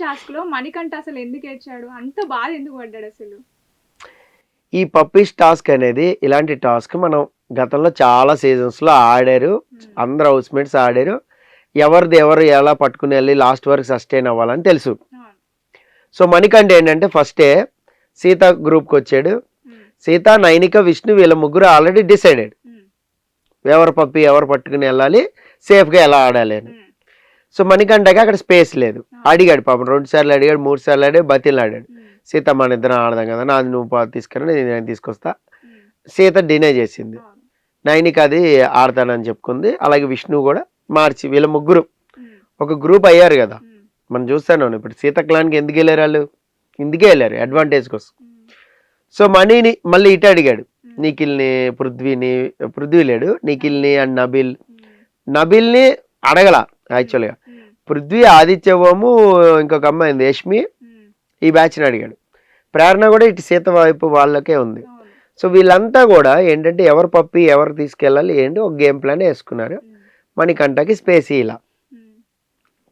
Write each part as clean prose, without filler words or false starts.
Task లో మణికంఠ అసలు ఎందుకు ఏడ్చాడు, అంత బాధ ఎందుకు పడ్డాడు అసలు? ఈ పప్పీస్ టాస్క్ అనేది ఇలాంటి టాస్క్ మనం గతంలో చాలా సీజన్స్లో ఆడారు. అందరు హౌస్మేట్స్ ఆడారు. ఎవరిది ఎవరు ఎలా పట్టుకుని వెళ్ళి లాస్ట్ వరకు సస్టైన్ అవ్వాలని తెలుసు. సో మణికంఠ ఏంటంటే ఫస్టే సీత గ్రూప్కి వచ్చాడు. సీత, నైనిక, విష్ణు వీళ్ళ ముగ్గురు ఆల్రెడీ డిసైడెడ్ ఎవరు పప్పి ఎవరు పట్టుకుని వెళ్ళాలి, సేఫ్గా ఎలా ఆడాలి అని. సో మణికంఠకి అక్కడ స్పేస్ లేదు. అడిగాడు పాపం, 2 సార్లు అడిగాడు, 3 సార్లు అడిగాడు, బతిలు ఆడాడు. సీత మన ఇద్దరం ఆడదాం కదా, నాది నువ్వు తీసుకురా, నేను తీసుకొస్తా. సీత డినై చేసింది. నైనిక అది ఆడతానని చెప్పుకుంది. అలాగే విష్ణు కూడా మార్చి వీళ్ళ ముగ్గురు ఒక గ్రూప్ అయ్యారు కదా. మనం చూస్తాను ఇప్పుడు సీత క్లాన్కి ఎందుకు వెళ్ళారు వాళ్ళు, ఇందుకే వెళ్ళారు అడ్వాంటేజ్ కోసం. సో మణిని మళ్ళీ ఇటు అడిగాడు, నిఖిల్ని, పృథ్వీ లేడు, నిఖిల్ని అండ్ నబిల్ని అడగల. యాక్చువల్గా పృథ్వీ, ఆదిత్యవము, ఇంకొక అమ్మాయి ఉంది యష్మి, ఈ బ్యాచ్ని అడిగాడు. ప్రేరణ కూడా ఇటు సీత వైపు వాళ్ళకే ఉంది. సో వీళ్ళంతా కూడా ఏంటంటే ఎవరు పప్పి ఎవరు తీసుకెళ్ళాలి ఏంటి ఒక గేమ్ ప్లాన్ వేసుకున్నారు. మణికంఠకి స్పేస్ ఇలా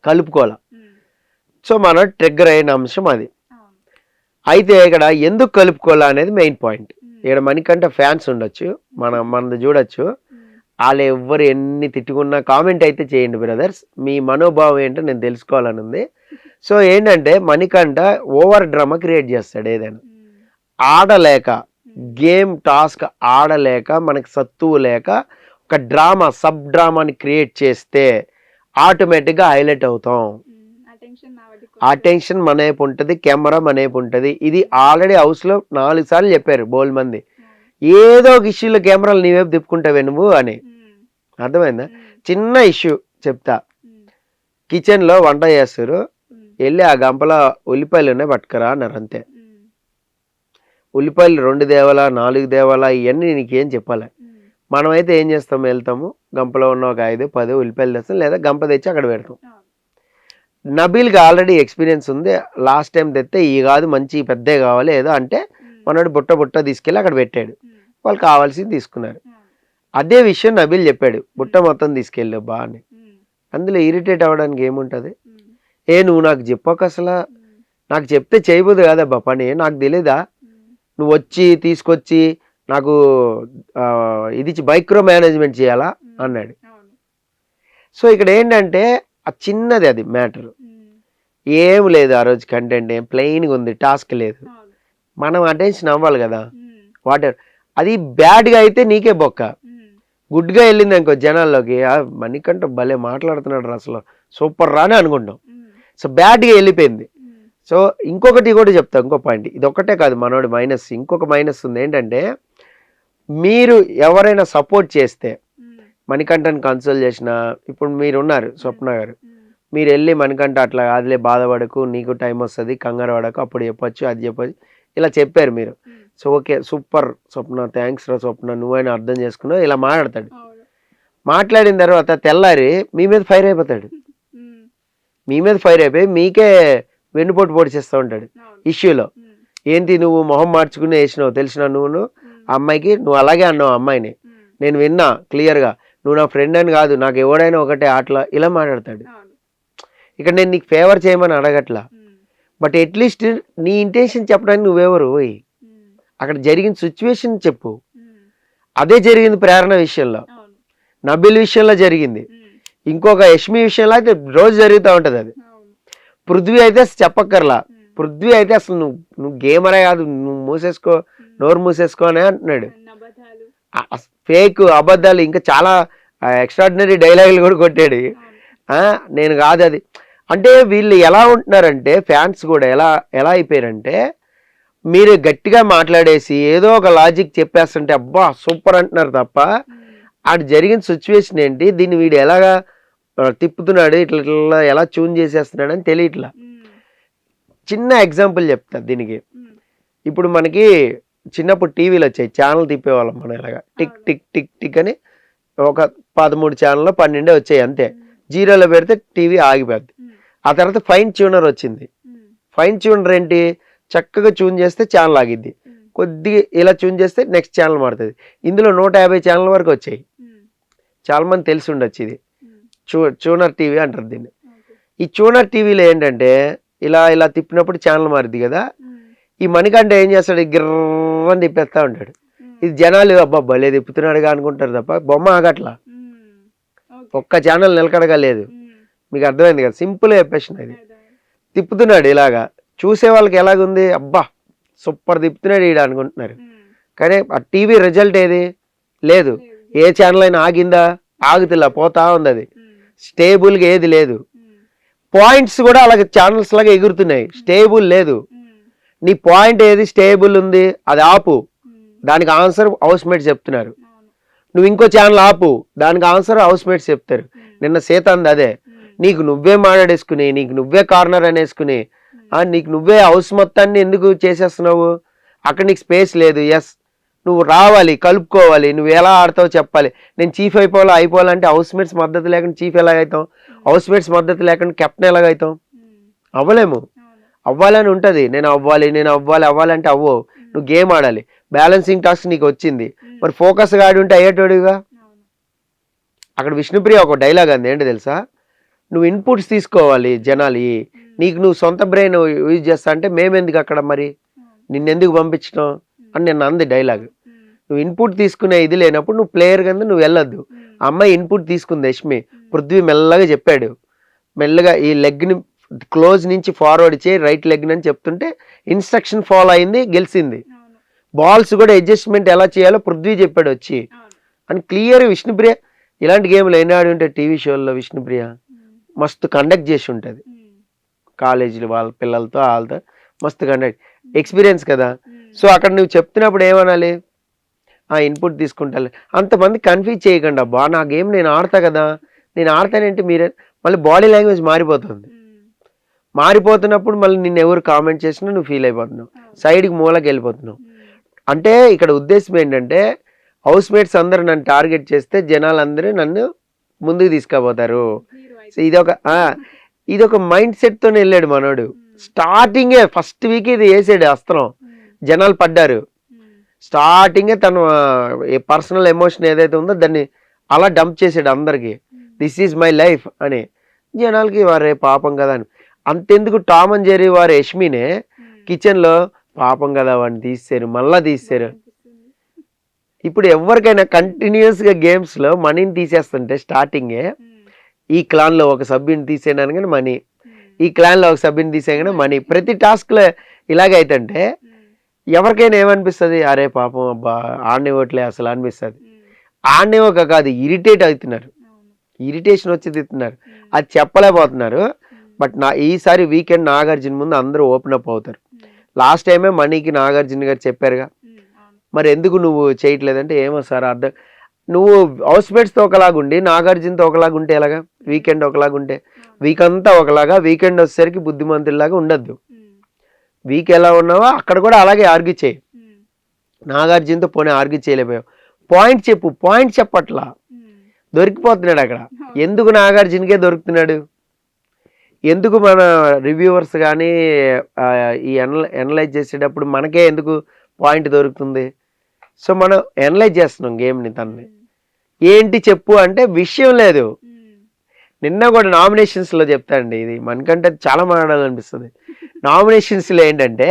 కలుపుకోవాలి. సో మన ట్రిగ్గర్ అయిన అంశం అది. అయితే ఇక్కడ ఎందుకు కలుపుకోవాలా అనేది మెయిన్ పాయింట్. ఇక్కడ మణికంఠ ఫ్యాన్స్ ఉండొచ్చు, మనది చూడొచ్చు. వాళ్ళు ఎవ్వరు ఎన్ని తిట్టుకున్నా కామెంట్ అయితే చేయండి బ్రదర్స్, మీ మనోభావం ఏంటో నేను తెలుసుకోవాలని ఉంది. సో ఏంటంటే మణికంఠ ఓవర్ డ్రామా క్రియేట్ చేస్తాడు. ఏదైనా ఆడలేక, గేమ్ టాస్క్ ఆడలేక, మనకి సత్తువు లేక ఒక డ్రామా, సబ్ డ్రామాని క్రియేట్ చేస్తే ఆటోమేటిక్గా హైలైట్ అవుతాం. ఆ టెన్షన్ మన వైపు ఉంటుంది, కెమెరా మన వైపు ఉంటుంది. ఇది ఆల్రెడీ హౌస్లో 4 సార్లు చెప్పారు బోల్ మంది. ఏదో ఒక ఇష్యూలో కెమెరాలు నీ వైపు తిప్పుకుంటావే నువ్వు అని. అర్థమైందా? చిన్న ఇష్యూ చెప్తా. కిచెన్లో వంట చేస్తారు, వెళ్ళి ఆ గంపలో ఉల్లిపాయలు ఉన్నాయి పట్టుకరా అన్నారు. అంతే. ఉల్లిపాయలు 2 దేవాలా 4 దేవాలా ఇవన్నీ నీకేం చెప్పాలి. మనమైతే ఏం చేస్తాం, వెళ్తాము గంపలో ఉన్న ఒక 5-10 ఉల్లిపాయలు తెస్తాం, లేదా గంప తెచ్చి అక్కడ పెడతాం. నబీల్కి ఆల్రెడీ ఎక్స్పీరియన్స్ ఉంది. లాస్ట్ టైం తెస్తే ఈ కాదు మంచి పెద్దే కావాలి ఏదో అంటే మనోడు బుట్ట తీసుకెళ్ళి అక్కడ పెట్టాడు. వాళ్ళు కావాల్సింది తీసుకున్నారు. అదే విషయం నబీల్ చెప్పాడు, బుట్ట మొత్తం తీసుకెళ్ళి బా అని. అందులో ఇరిటేట్ అవ్వడానికి ఏముంటుంది? నువ్వు నాకు చెప్పక అసలు, నాకు చెప్తే చేయబోదు కాదబ్బా పని, నాకు తెలీదా? నువ్వు వచ్చి తీసుకొచ్చి నాకు ఇది మైక్రో మేనేజ్మెంట్ చేయాలా అన్నాడు. సో ఇక్కడ ఏంటంటే ఆ చిన్నది అది మ్యాటర్, ఏం లేదు ఆ రోజు కంటెంట్, ఏం ప్లెయిన్గా ఉంది, టాస్క్ లేదు. మనం అటెన్షన్ అవ్వాలి కదా. వాటర్ అది బ్యాడ్గా అయితే నీకే బొక్క, గుడ్గా వెళ్ళింది అనుకో జనాల్లోకి, మణికంఠ భలే మాట్లాడుతున్నాడు అసలు సూపర్ రా అని అనుకుంటాం. సో బ్యాడ్గా వెళ్ళిపోయింది. సో ఇంకొకటి కూడా చెప్తా, ఇంకో పాయింట్, ఇది ఒక్కటే కాదు మనోడి మైనస్, ఇంకొక మైనస్ ఉంది. ఏంటంటే మీరు ఎవరైనా సపోర్ట్ చేస్తే, మణికంఠని కన్సోల్ చేసిన, ఇప్పుడు మీరు ఉన్నారు స్వప్న గారు, మీరు వెళ్ళి మణికంఠ అట్లా కాదులే బాధపడకు, నీకు టైం వస్తుంది, కంగారు పడకు, అప్పుడు చెప్పొచ్చు అది చెప్పొచ్చు ఇలా చెప్పారు మీరు. సో ఓకే సూపర్ స్వప్న, థ్యాంక్స్ రా స్వప్న, నువ్వైనా అర్థం చేసుకున్నావు, ఇలా మాట్లాడతాడు. మాట్లాడిన తర్వాత తెల్లారి మీ మీద ఫైర్ అయిపోతాడు. మీ మీద ఫైర్ అయిపోయి మీకే వెన్నుపోటు పొడి చేస్తూ ఉంటాడు ఇష్యూలో. ఏంటి నువ్వు మొహం మార్చుకుని వేసినావు తెలిసిన, నువ్వు అమ్మాయికి నువ్వు అలాగే అన్నావు అమ్మాయిని, నేను విన్నా క్లియర్గా, నువ్వు నా ఫ్రెండ్ అని కాదు, నాకు ఎవడైనా ఒకటే ఆటలా, ఇలా మాట్లాడతాడు. ఇక్కడ నేను నీకు ఫేవర్ చేయమని అడగట్లా, బట్ అట్లీస్ట్ నీ ఇంటెన్షన్ చెప్పడానికి నువ్వెవరు పోయి అక్కడ జరిగిన సిచ్యువేషన్ చెప్పు. అదే జరిగింది ప్రేరణ విషయంలో, నబిల్ విషయంలో జరిగింది, ఇంకొక యష్మి విషయంలో అయితే రోజు జరుగుతూ ఉంటుంది అది. పృథ్వీ అయితే చెప్పక్కర్లా, పృథ్వీ అయితే అసలు నువ్వు గేమరే కాదు, నువ్వు మూసేసుకో, నోరు మూసేసుకో అని అంటున్నాడు. ఫేక్ అబద్ధాలు ఇంకా చాలా ఎక్స్ట్రాడినరీ డైలాగులు కూడా కొట్టాడు. నేను కాదు అది అంటే. వీళ్ళు ఎలా ఉంటున్నారంటే ఫ్యాన్స్ కూడా ఎలా అయిపోయారంటే, మీరు గట్టిగా మాట్లాడేసి ఏదో ఒక లాజిక్ చెప్పేస్తుంటే అబ్బా సూపర్ అంటున్నారు తప్ప, అటు జరిగిన సిచ్యువేషన్ ఏంటి, దీన్ని వీడు ఎలాగా తిప్పుతున్నాడు, ఇట్లా ఎలా ట్యూన్ చేసేస్తున్నాడు అని తెలియట్లా. చిన్న ఎగ్జాంపుల్ చెప్తా దీనికి. ఇప్పుడు మనకి చిన్నప్పుడు టీవీలు వచ్చాయి, ఛానల్ తిప్పేవాళ్ళం మనం ఇలాగా, టిక్ టిక్ టిక్ టిక్ అని ఒక 13 ఛానల్లో 12 వచ్చాయి అంతే. జీరోలో పెడితే టీవీ ఆగిపోద్ది. ఆ తర్వాత ఫైన్ ట్యూనర్ వచ్చింది. ఫైన్ ట్యూనర్ ఏంటి, చక్కగా ట్యూన్ చేస్తే ఛానల్ ఆగిద్ది, కొద్దిగా ఇలా ట్యూన్ చేస్తే నెక్స్ట్ ఛానల్ మారుతుంది. ఇందులో 150 ఛానల్ వరకు వచ్చాయి. చాలా మంది తెలిసి ఉండొచ్చు, ఇది ట్యూనర్ టీవీ అంటారు దీన్ని. ఈ ట్యూనర్ టీవీలో ఏంటంటే ఇలా ఇలా తిప్పినప్పుడు ఛానల్ మారుద్ది కదా, ఈ మణికంఠ ఏం చేస్తాడు, గిర్రని తిప్పేస్తా ఉంటాడు. ఇది జనాలు అబ్బా భలే తిప్పుతున్నాడుగా అనుకుంటారు తప్ప బొమ్మ ఆగట్లా, ఒక్క ఛానల్ నిలకడగా లేదు. మీకు అర్థమైంది కదా, సింపుల్ చెప్పేసిన ఇది. తిప్పుతున్నాడు ఇలాగా, చూసే వాళ్ళకి ఎలాగుంది, అబ్బా సూపర్ తిప్పుతున్నాడు ఈడ అనుకుంటున్నారు. కానీ ఆ టీవీ రిజల్ట్ ఏది లేదు, ఏ ఛానల్ అయినా ఆగిందా, ఆగుతులా పోతా ఉంది, అది స్టేబుల్గా ఏది లేదు. పాయింట్స్ కూడా అలాగే ఛానల్స్ లాగా ఎగురుతున్నాయి, స్టేబుల్ లేదు. నీ పాయింట్ ఏది స్టేబుల్ ఉంది అది ఆపు, దానికి ఆన్సర్ హౌస్ మేట్స్ చెప్తున్నారు. నువ్వు ఇంకో ఛానల్ ఆపు, దానికి ఆన్సర్ హౌస్ మేట్స్ చెప్తారు. నిన్న సీత అంది అదే, నీకు నువ్వే మాట్లాడేసుకుని, నీకు నువ్వే కార్నర్ అనేసుకుని, నీకు నువ్వే హౌస్ మొత్తాన్ని ఎందుకు చేసేస్తున్నావు, అక్కడ నీకు స్పేస్ లేదు. ఎస్, నువ్వు రావాలి, కలుపుకోవాలి, నువ్వు ఎలా ఆడతావు చెప్పాలి. నేను చీఫ్ అయిపోవాలంటే హౌస్ మేట్స్ మద్దతు లేకుండా చీఫ్ ఎలాగైతాం, హౌస్ మేట్స్ మద్దతు లేకుండా కెప్టెన్ ఎలాగైతాం, అవ్వలేము. అవ్వాలని ఉంటుంది, నేను అవ్వాలంటే అవ్వవు. నువ్వు గేమ్ ఆడాలి, బ్యాలెన్సింగ్ టాస్క్ నీకు వచ్చింది, మరి ఫోకస్గా ఆడి ఉంటే అయ్యేటోడుగా. అక్కడ విష్ణుప్రియ ఒక డైలాగ్ అంది, ఏంటి తెలుసా, నువ్వు ఇన్పుట్స్ తీసుకోవాలి జనాలు, నీకు నువ్వు సొంత బ్రెయిన్ యూజ్ చేస్తా అంటే మేమెందుకు అక్కడ, మరి నిన్నెందుకు పంపించడం అని నేను అంది డైలాగ్. నువ్వు ఇన్పుట్ తీసుకునే ఇది లేనప్పుడు నువ్వు ప్లేయర్ కింద నువ్వు వెళ్ళొద్దు. అమ్మాయి ఇన్పుట్ తీసుకుంది యష్మి, పృథ్వీ మెల్లగా చెప్పాడు, మెల్లగా ఈ లెగ్ని క్లోజ్ నుంచి ఫార్వర్డ్ చేయి, రైట్ లెగ్ అని చెప్తుంటే ఇన్స్ట్రక్షన్ ఫాలో అయింది, గెలిచింది. బాల్స్ కూడా అడ్జస్ట్మెంట్ ఎలా చేయాలో పృథ్వీ చెప్పాడు వచ్చి అని క్లియర్. విష్ణుప్రియ ఇలాంటి గేమ్లు ఎన్ని ఆడి ఉంటే టీవీ షోల్లో విష్ణుప్రియ మస్తు కండక్ట్ చేసి ఉంటుంది, కాలేజీలు వాళ్ళ పిల్లలతో వాళ్ళతో మస్తు కండక్ట్, ఎక్స్పీరియన్స్ కదా. సో అక్కడ నువ్వు చెప్తున్నప్పుడు ఏమనాలి, ఆ ఇన్పుట్ తీసుకుంటా. అంతమంది కన్ఫ్యూజ్ చేయకండి, అబ్బా నా గేమ్ నేను ఆడతా కదా, నేను ఆడతానంటే మీరే మళ్ళీ బాడీ లాంగ్వేజ్ మారిపోతుంది. మారిపోతున్నప్పుడు మళ్ళీ నిన్ను ఎవరు కామెంట్ చేసినా నువ్వు ఫీల్ అయిపోతున్నావు, సైడ్కి మూలకి వెళ్ళిపోతున్నావు. అంటే ఇక్కడ ఉద్దేశం ఏంటంటే హౌస్ మేట్స్ అందరూ నన్ను టార్గెట్ చేస్తే జనాలందరూ నన్ను ముందుకు తీసుకుపోతారు. సో ఇదొక మైండ్ సెట్తో వెళ్ళాడు మనోడు. స్టార్టింగే ఫస్ట్ వీక్ ఇది వేసాడు అస్త్రం, జనాలు పడ్డారు. స్టార్టింగే తను పర్సనల్ ఎమోషన్ ఏదైతే ఉందో దాన్ని అలా డంప్ చేసాడు అందరికి, దిస్ ఈజ్ మై లైఫ్ అని. జనాలకి వారే పాపం కదా అని. అంతెందుకు టామ్ అండ్ జెర్రీ వారు యష్మినే కిచెన్లో పాపం కదా వాడిని తీసారు, మళ్ళా తీసారు. ఇప్పుడు ఎవరికైనా కంటిన్యూస్గా గేమ్స్లో మనీని తీసేస్తుంటే స్టార్టింగే ఈ క్లాన్లో ఒక సభ్యుని తీసేయడానికి కానీ మనీ, ఈ క్లాన్లో ఒక సభ్యుని తీసేయగానే మనీ, ప్రతి టాస్క్లో ఇలాగే అవుతుంటే ఎవరికైనా ఏమనిపిస్తుంది, అరే పాపం అబ్బా ఆడనివ్వట్లే అసలు అనిపిస్తుంది. ఆడనివ్వక కాదు, ఇరిటేట్ అవుతున్నారు, ఇరిటేషన్ వచ్చి తిస్తున్నారు, అది చెప్పలేకపోతున్నారు. బట్ ఈసారి వీకెండ్ నాగార్జున ముందు అందరూ ఓపెన్ అప్ అవుతారు. లాస్ట్ టైమే మనీకి నాగార్జున గారు చెప్పారుగా, మరి ఎందుకు నువ్వు చేయట్లేదంటే ఏమో సార్ అర్థం, నువ్వు హౌస్ మేట్స్తో ఒకలాగుండి నాగార్జునతో ఒకలాగుంటే ఎలాగా, వీకెండ్ ఒకలాగుంటే వీక్ అంతా ఒకలాగా, వీకెండ్ వచ్చేసరికి బుద్ధిమంతుల్లాగా ఉండద్దు. వీక్ ఎలా ఉన్నావో అక్కడ కూడా అలాగే ఆర్గ్యూ చేయి. నాగార్జునతో పోనీ ఆర్గ్యూ చేయలేకపోయావు, పాయింట్ చెప్పు, పాయింట్ చెప్పట్లా, దొరికిపోతున్నాడు అక్కడ. ఎందుకు నాగార్జునకే దొరుకుతున్నాడు, ఎందుకు మన రివ్యూవర్స్ కానీ ఈ ఎనలైజ్ చేసేటప్పుడు మనకే ఎందుకు పాయింట్ దొరుకుతుంది. సో మనం ఎనలైజ్ చేస్తున్నాం గేమ్ని, తనని ఏంటి చెప్పు అంటే విషయం లేదు. నిన్న కూడా నామినేషన్స్లో చెప్తానండి, ఇది మనకంటే చాలా మాట్లాడాలనిపిస్తుంది. నామినేషన్స్లో ఏంటంటే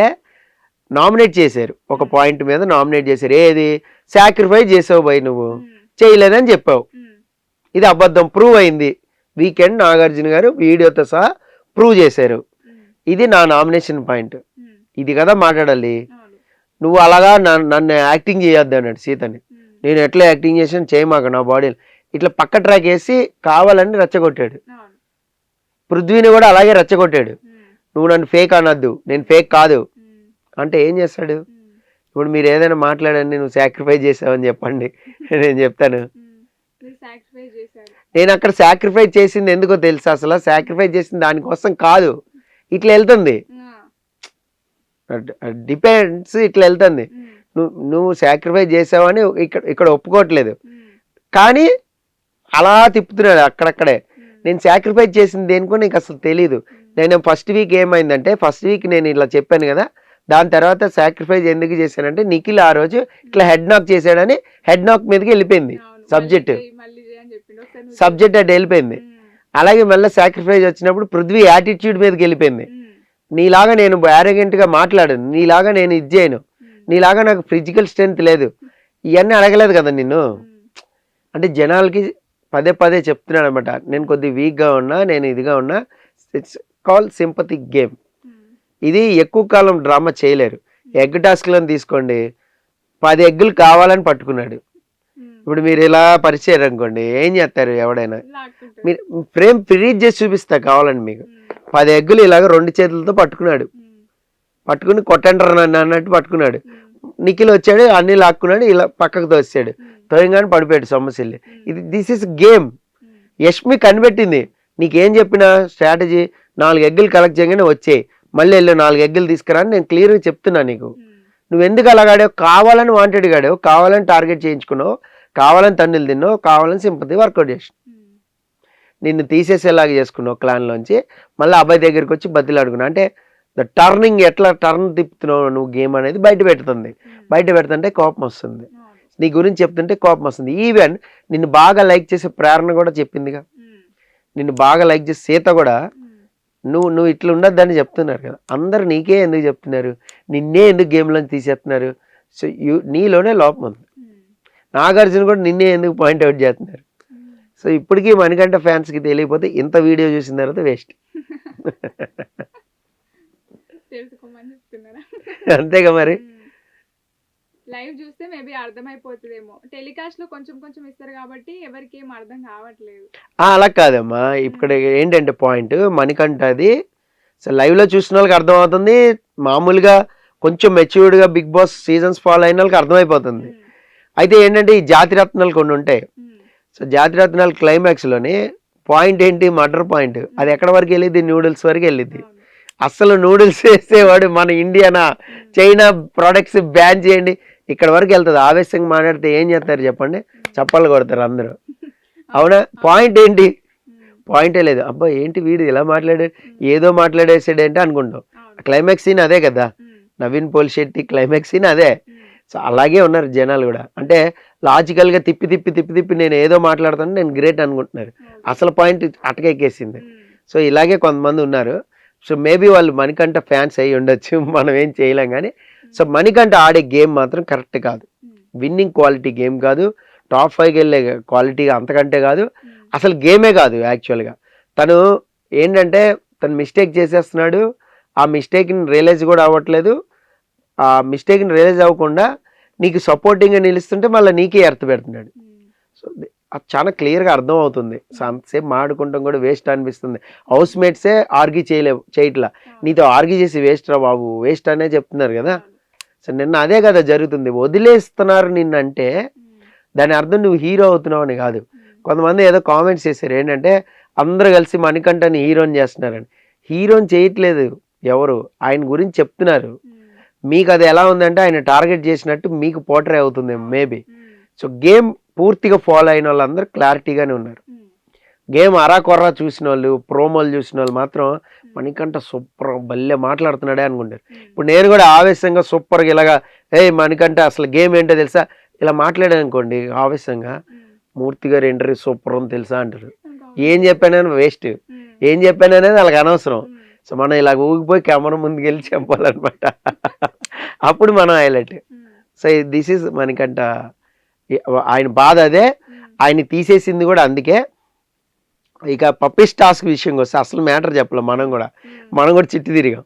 నామినేట్ చేశారు, ఒక పాయింట్ మీద నామినేట్ చేశారు, ఏది సాక్రిఫైస్ చేసావు బై, నువ్వు చేయలేదని చెప్పావు, ఇది అబద్ధం ప్రూవ్ అయింది. వీకెండ్ నాగార్జున గారు వీడియోతో సహా ప్రూవ్ చేశారు, ఇది నా నామినేషన్ పాయింట్, ఇది కదా మాట్లాడాలి. నువ్వు అలాగా నన్ను యాక్టింగ్ చేయొద్దు అన్నాడు సీతని. నేను ఎట్లా యాక్టింగ్ చేసాను చేయమాక, నా బాడీలో ఇట్లా పక్క ట్రాక్ వేసి కావాలని రెచ్చగొట్టాడు. పృథ్వీని కూడా అలాగే రెచ్చగొట్టాడు, నువ్వు నన్ను ఫేక్ అనొద్దు, నేను ఫేక్ కాదు అంటే ఏం చేస్తాడు. ఇప్పుడు మీరు ఏదైనా మాట్లాడండి, నువ్వు సాక్రిఫైస్ చేసావని చెప్పండి, నేను చెప్తాను. నేను అక్కడ సాక్రిఫైస్ చేసింది ఎందుకో తెలుసా, అసలు సాక్రిఫైస్ చేసింది దానికోసం కాదు, ఇట్లా వెళ్తుంది, డిపెండ్స్, ఇట్లా వెళ్తుంది. నువ్వు సాక్రిఫైస్ చేసావని ఇక్కడ ఒప్పుకోవట్లేదు, కానీ అలా తిప్పుతున్నాడు అక్కడక్కడే. నేను సాక్రిఫైస్ చేసింది దేనికో నీకు అసలు తెలీదు. నేను ఫస్ట్ వీక్ ఏమైందంటే, ఫస్ట్ వీక్ నేను ఇలా చెప్పాను కదా, దాని తర్వాత సాక్రిఫైస్ ఎందుకు చేశానంటే నిఖిల్ ఆ రోజు ఇట్లా హెడ్ నాక్ చేశాడని హెడ్ నాక్ మీదకి వెళ్ళిపోయింది సబ్జెక్ట్ అటు వెళ్ళిపోయింది. అలాగే మళ్ళీ సాక్రిఫైస్ వచ్చినప్పుడు పృథ్వీ యాటిట్యూడ్ మీదకి వెళ్ళిపోయింది. నీలాగా నేను యారగెంట్గా మాట్లాడను, నీలాగా నేను ఇది చేయను, నీలాగా నాకు ఫిజికల్ స్ట్రెంత్ లేదు, ఇవన్నీ అడగలేదు కదా నిన్ను. అంటే జనాలకి పదే పదే చెప్తున్నాడు అనమాట, నేను కొద్దిగా వీక్గా ఉన్నా, నేను ఇదిగా ఉన్నా. It's call sympathetic game. ఇది ఎక్కువ కాలం డ్రామా చేయలేరు. ఎగ్ టాస్క్లను తీసుకోండి, 10 ఎగ్గులు కావాలని పట్టుకున్నాడు. ఇప్పుడు మీరు ఇలా పరిచయం అనుకోండి, ఏం చేస్తారు ఎవడైనా, మీరు ఫ్రేమ్ ఫ్రీజ్ చేసి చూపిస్తా కావాలండి మీకు. 10 ఎగ్గులు ఇలాగ 2 చేతులతో పట్టుకున్నాడు, పట్టుకుని కొట్టండ్ర నన్ను అన్నట్టు పట్టుకున్నాడు. నిఖిల్ వచ్చాడు, అన్ని లాక్కున్నాడు, ఇలా పక్కకు తోసాడు, తోయంగానే పడిపోయాడు సొమ్మసిల్లి. This is game. యష్మి కనిపెట్టింది, నీకేం చెప్పినా స్ట్రాటజీ 4 ఎగ్గులు కలెక్ట్ చేయగానే వచ్చాయి, మళ్ళీ వెళ్ళు 4 ఎగ్గులు తీసుకురా అని నేను క్లియర్గా చెప్తున్నా నీకు. నువ్వు ఎందుకు అలాగాడావు? కావాలని వాంటెడ్ గాడావు, కావాలని టార్గెట్ చేయించుకున్నావు, కావాలని తన్నులు తిన్నావు, కావాలని సింపతి వర్కౌట్ చేసినావు. నిన్ను తీసేసేలాగా చేసుకున్నావు క్లాన్లోంచి. మళ్ళీ అబ్బాయి దగ్గరికి వచ్చి బతిలాడుకున్నావు. అంటే ద టర్నింగ్, ఎట్లా టర్న్ తిప్పుతున్నావు నువ్వు గేమ్ అనేది బయట పెడుతుంది. బయట పెడుతుంటే కోపం వస్తుంది, నీ గురించి చెప్తుంటే కోపం వస్తుంది. ఈవెన్ నిన్ను బాగా లైక్ చేసే ప్రేరణ కూడా చెప్పిందిగా, నిన్ను బాగా లైక్ చేసే సీత కూడా నువ్వు ఇట్లా ఉండొద్దని చెప్తున్నారు కదా. అందరు నీకే ఎందుకు చెప్తున్నారు, నిన్నే ఎందుకు గేమ్లోంచి తీసేస్తున్నారు? సో నీలోనే లోపం ఉంది. నాగార్జున కూడా నిన్నే ఎందుకు పాయింట్అవుట్ చేస్తున్నారు? సో ఇప్పటికీ మణికంఠ ఫ్యాన్స్కి తెలియకపోతే ఇంత వీడియో చూసిన తర్వాత వేస్ట్. అంతేగా మరి. లైవ్ చూస్తే మేబీ అర్థమైపోతుందేమో, టెలికాస్ట్ లో కొంచెం కొంచెం ఇస్తారు కాబట్టి ఎవరికి ఏం అర్థం కావట్లేదు. అలా కాదమ్మా, ఇక్కడ ఏంటంటే పాయింట్, మణికంఠది లైవ్ లో చూసిన వాళ్ళకి అర్థమవుతుంది, మామూలుగా కొంచెం మెచ్యూర్డ్గా బిగ్ బాస్ సీజన్స్ ఫాలో అయిన వాళ్ళకి అర్థమైపోతుంది. అయితే ఏంటంటే ఈ జాతిరత్నాలు కొన్ని ఉంటాయి. సో జాతిరత్నాలు క్లైమాక్స్లోని పాయింట్ ఏంటి, మర్డర్ పాయింట్, అది ఎక్కడ వరకు వెళ్ళిద్ది? నూడిల్స్ వరకు వెళ్ళిద్ది. అసలు నూడిల్స్ వేసేవాడు మన ఇండియానా, చైనా ప్రొడక్ట్స్ బ్యాన్ చేయండి, ఇక్కడ వరకు వెళ్తుంది. ఆవేశంగా మాట్లాడితే ఏం చేస్తారు చెప్పండి, చప్పలు కొడతారు అందరూ. అవునా? పాయింట్ ఏంటి? పాయింటే లేదు. అబ్బా ఏంటి వీడు ఇలా మాట్లాడాడు, ఏదో మాట్లాడేసాడు ఏంటి అనుకుంటాం. క్లైమాక్స్ సీన్ అదే కదా, నవీన్ పోల్శెట్టి క్లైమాక్స్ సీన్ అదే. సో అలాగే ఉన్నారు జనాలు కూడా. అంటే లాజికల్గా తిప్పి తిప్పి తిప్పి తిప్పి నేను ఏదో మాట్లాడుతాను, నేను గ్రేట్ అనుకుంటున్నారు. అసలు పాయింట్ అటకెక్కేసింది. సో ఇలాగే కొంతమంది ఉన్నారు. సో మేబీ వాళ్ళు మణికంఠ ఫ్యాన్స్ అయ్యి ఉండొచ్చు, మనం ఏం చేయలేం. కానీ సో మణికంఠ ఆడే గేమ్ మాత్రం కరెక్ట్ కాదు, విన్నింగ్ క్వాలిటీ గేమ్ కాదు, టాప్ 5కి వెళ్ళే క్వాలిటీ అంతకంటే కాదు, అసలు గేమే కాదు. యాక్చువల్గా తను ఏంటంటే తను మిస్టేక్ చేసేస్తున్నాడు, ఆ మిస్టేక్ని రియలైజ్ కూడా అవ్వట్లేదు. ఆ మిస్టేక్ని రియలైజ్ అవ్వకుండా నీకు సపోర్టింగ్గా నిలుస్తుంటే మళ్ళీ నీకే ఎర్త్ పెడుతున్నాడు. సో అది చాలా క్లియర్గా అర్థం అవుతుంది. సో అంతసేపు మాడుకుంటాం కూడా వేస్ట్ అనిపిస్తుంది. హౌస్ మేట్సే ఆర్గ్యూ చేయట్లా, నీతో ఆర్గ్యూ చేసి వేస్ట్ రా బాబు, వేస్ట్ అనే చెప్తున్నారు కదా. సో నిన్న అదే కదా జరుగుతుంది, వదిలేస్తున్నారు నిన్నంటే దాని అర్థం నువ్వు హీరో అవుతున్నావు అని కాదు. కొంతమంది ఏదో కామెంట్స్ చేశారు ఏంటంటే అందరూ కలిసి మణికంఠని హీరోని చేస్తున్నారని. హీరోని చేయట్లేదు ఎవరు, ఆయన గురించి చెప్తున్నారు. మీకు అది ఎలా ఉందంటే ఆయన టార్గెట్ చేసినట్టు మీకు పోర్ట్రే అవుతుంది మేబీ. సో గేమ్ పూర్తిగా ఫాలో అయిన వాళ్ళందరూ క్లారిటీగానే ఉన్నారు. గేమ్ అరాకొర్రా చూసిన వాళ్ళు, ప్రోమోలు చూసిన వాళ్ళు మాత్రం మణికంఠ సూపర్ భలే మాట్లాడుతున్నాడే అనుకుంటారు. ఇప్పుడు నేను కూడా ఆవేశంగా సూపర్గా ఇలాగా మణికంఠ అసలు గేమ్ ఏంటో తెలుసా ఇలా మాట్లాడాను అనుకోండి, ఆవేశంగా మూర్తి గారు ఇంటర్వ్యూ సూపర్ అని తెలుసా అంటారు. ఏం చెప్పానని వేస్ట్, ఏం చెప్పాననేది వాళ్ళకి అనవసరం. సో మనం ఇలా ఊగిపోయి కెమెరా ముందుకు వెళ్ళి చెప్పాలన్నమాట, అప్పుడు మనం highlight. So this is Manikanta. ఆయన బాధ అదే, ఆయన తీసేసింది కూడా అందుకే. ఇక పప్పీస్ టాస్క్ విషయంకి వస్తే అసలు మ్యాటర్ చెప్పలేం, మనం కూడా చిట్టి తిరిగాం.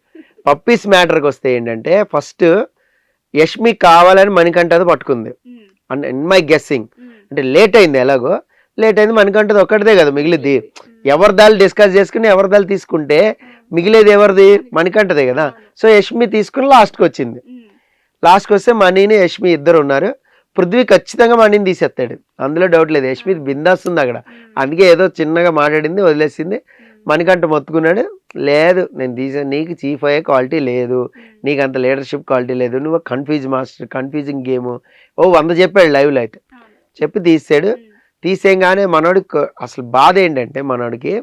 పప్పీస్ మ్యాటర్కి వస్తే ఏంటంటే ఫస్ట్ యష్మి కావాలని మణికంఠది పట్టుకుంది అండ్ ఇన్ మై గెస్సింగ్. అంటే లేట్ అయింది, ఎలాగో లేట్ అయింది, మణికంఠది ఒక్కటిదే కదా మిగిలిద్ది. ఎవరిదాలు డిస్కస్ చేసుకుని ఎవరిదాలు తీసుకుంటే మిగిలేది ఎవరిది, మణికంఠదే కదా. సో యష్మి తీసుకుని లాస్ట్కి వచ్చింది. లాస్ట్కి వస్తే మనీని యష్మి ఇద్దరు ఉన్నారు. పృథ్వీ ఖచ్చితంగా మనీని తీసేస్తాడు, అందులో డౌట్ లేదు. యష్మి బిందాస్తుంది అక్కడ, అందుకే ఏదో చిన్నగా మాట్లాడింది వదిలేసింది. మణికంఠ మొత్తుకున్నాడు, లేదు నేను తీసాను, నీకు చీఫ్ అయ్యే క్వాలిటీ లేదు, నీకు అంత లీడర్షిప్ క్వాలిటీ లేదు, నువ్వు కన్ఫ్యూజ్ మాస్టర్, కన్ఫ్యూజింగ్ గేమ్ 100 చెప్పాడు లైవ్లో. అయితే చెప్పి తీసాడు. తీసేయగానే మనోడికి అసలు బాధ ఏంటంటే మనోడికి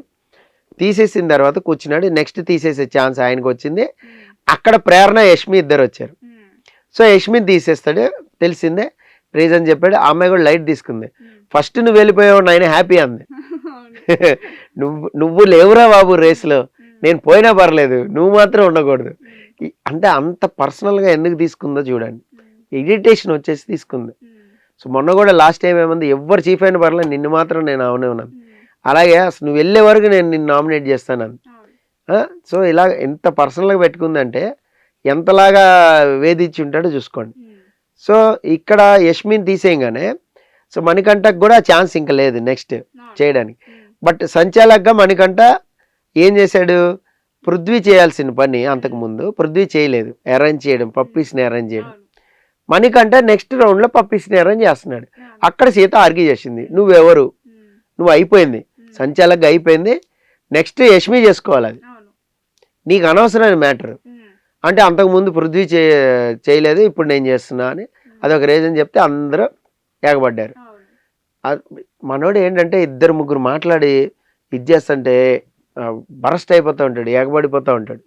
తీసేసిన తర్వాత కూర్చున్నాడు, నెక్స్ట్ తీసేసే ఛాన్స్ ఆయనకు వచ్చింది. అక్కడ ప్రేరణ యష్మి ఇద్దరు వచ్చారు. సో యష్మిని తీసేస్తాడు తెలిసిందే, రీజన్ చెప్పాడు. ఆ అమ్మాయి కూడా లైట్ తీసుకుంది. ఫస్ట్ నువ్వు వెళ్ళిపోయావు నాయన హ్యాపీ అంది. నువ్వు లేవురా బాబు రేస్లో, నేను పోయినా పర్లేదు నువ్వు మాత్రం ఉండకూడదు. అంటే అంత పర్సనల్గా ఎందుకు తీసుకుందో చూడండి, ఇరిటేషన్ వచ్చేసి తీసుకుంది. సో మొన్న కూడా లాస్ట్ టైం ఏమంది, ఎవరు చీఫ్ అయినా పర్లేదు నిన్ను మాత్రం నేను అవునే ఉన్నాను, అలాగే అసలు నువ్వు వెళ్ళే వరకు నేను నిన్ను నామినేట్ చేస్తాను. సో ఇలా ఎంత పర్సనల్గా పెట్టుకుందంటే ఎంతలాగా వేధించి ఉంటాడో చూసుకోండి. సో ఇక్కడ యష్మిని తీసేయగానే సో మణికంఠకు కూడా ఛాన్స్ ఇంకా లేదు నెక్స్ట్ చేయడానికి. బట్ సంచాలక్గా మణికంఠ ఏం చేశాడు, పృథ్వీ చేయాల్సిన పని అంతకుముందు పృథ్వీ చేయలేదు, అరేంజ్ చేయడం, పప్పీస్ని అరేంజ్ చేయడం. మణికంఠ నెక్స్ట్ రౌండ్లో పప్పీస్ని అరేంజ్ చేస్తున్నాడు. అక్కడ సీత ఆర్గ్యూ చేసింది, నువ్వెవరు, నువ్వు అయిపోయింది, సంచాలక్గా అయిపోయింది, నెక్స్ట్ యష్మి చేసుకోవాలి, అది నీకు అనవసరమైన మ్యాటర్. అంటే అంతకుముందు పృథ్వీ చేయలేదు ఇప్పుడు నేను చేస్తున్నా అని అదొక రీజన్ చెప్తే అందరూ ఏగబడ్డారు. మనోడు ఏంటంటే ఇద్దరు ముగ్గురు మాట్లాడి ఇది చేస్తుంటే బరస్ట్ అయిపోతూ ఉంటాడు, ఏగబడిపోతూ ఉంటాడు.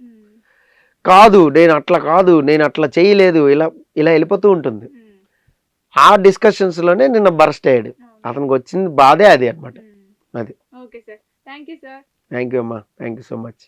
కాదు నేను అట్లా కాదు, నేను అట్లా చేయలేదు, ఇలా ఇలా వెళ్ళిపోతూ ఉంటుంది. ఆ డిస్కషన్స్లోనే నిన్న బరస్ట్ అయ్యాడు. అతనికి వచ్చింది బాధే అది అనమాట. అది. Okay sir, thank you sir. Thank you అమ్మా, థ్యాంక్ యూ సో మచ్.